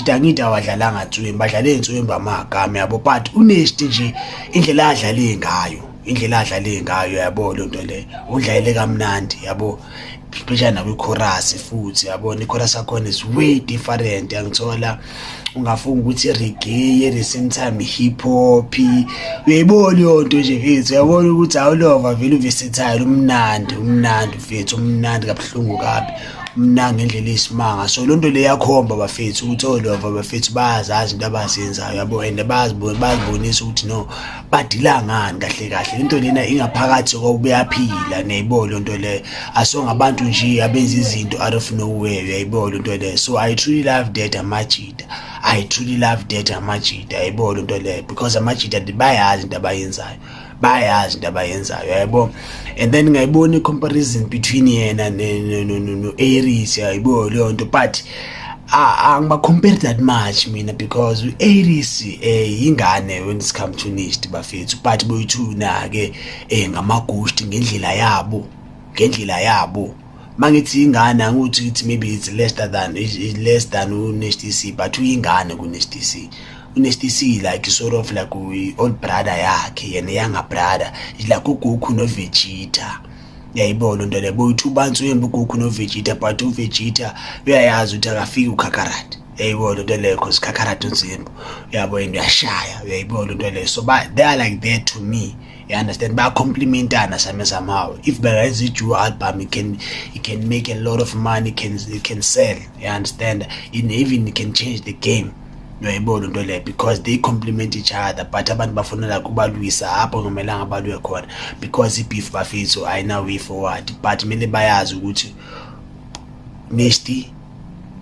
uMajida ngithi awadlalanga Thwimbi, badlale Thwimbi amagama yabo, but uNesti nje indlela adlale ngayo yabo, lo nto le udlalele kamnandi yabo, especially nakwi-chorus futhi yabona i-chorus yakhona is way different, yangithola ungafunga ukuthi reggae at the same time hip hop, uyayibona leyo nto nje mfethu, uyabona ukuthi awulova vele uversatile, umnandi mfethu, umnandi kabuhlungu kabi, umnandi ngendlela eyisimanga. So loo nto le yakhomba bafethu ukuthi olova bafethu bayazazi into abazenzayo yabo, and bazibonisa ukuthi no badila ngani kahle kahle, into lena ingaphakathi kokuyaphila neyibona nto le, asongabantu nje abenza izinto out of nowhere, uyayibona nto le. So I truly love that Amajida, yayibona nto le, because Amajida bayazi into abayenzayo, yayibona. And then ngayibona i-comparison between yena no Aries, yayibona leyo nto, but angiba-compare that much mina, because u-Aries ingane when it's come to Nesti bafethu, but boyithuna-ke ngamagusti ngendlela yabo. Mangithi ingane anguthi maybe it's less than uNesti C, but uyingane kuNesti C. uNesti C like sort of like old brother yakhe, yena younger brother, is like uGoku noVegeta. Yayibona nto le, boyithu uBantswembu uGoku noVegeta, but uVegeta uyayazi ukuthi akafiki uKakarate. Yayibona nto le, cause Kakarate unzimbu, uyabo, and uyashaya, uyayibona nto le. So they are like that to me, you understand, bayacomplementana somehow. If bengayenza i-duo album, it can make a lot of money, it can sell, you understand, even it can change the game, uyayibona nto le, because they complement each other. But abantu bafunela kubalwisa apho ngomelanga balwe khona, because i-beef bafethu ayina way forward. But mele bayazi ukuthi Nesti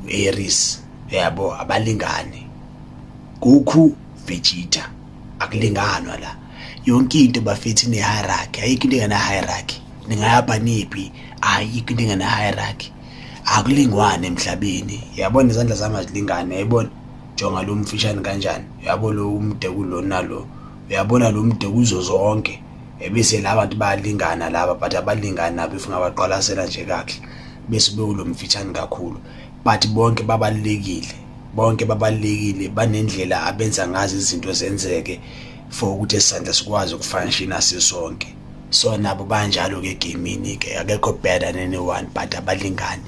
Aries yabo abalingani, Goku Vegeta akulinganwa la, yonke into bafethu ine-hierarchy, ayikho into engana-hierarchy, ningayapha niphi, ayikho into engana-hierarchy, akulingwane emhlabeni, yabona izandla zami azilingane, yayibona, jonga lo mfishane kanjani, uyabo lo umde kulo nalo, uyabona lo umde kuzo zonke, ebese la bantu bayalingana laba, but abalingani nabo if ngabaqwalasela nje kahle, bese bekulo mfishane kakhulu. But bonke babalulekile, banendlela abenza ngazo izinto zenzeke for ukuthi isandla sikwazi ukufunction sisonke. So nabo banjalo-ke egamini-ke, akekho better than anyone, but abalingani.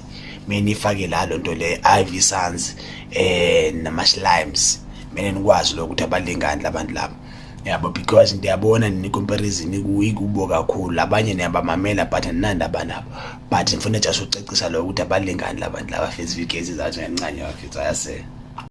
Mina ifake lalo nto le Ivy Sons nama-Slimes, mina nikwazi lo ukuthi abalingani labantu labo, yabo, because ndiyabona ni-comparison ikubo kakhulu, abanye niyabamamela but aninandaba nabo, but ngifuna just ucacisa lo ukuthi abalingani labantu laba fethu, igezi zathi ngencane bafethu ayase.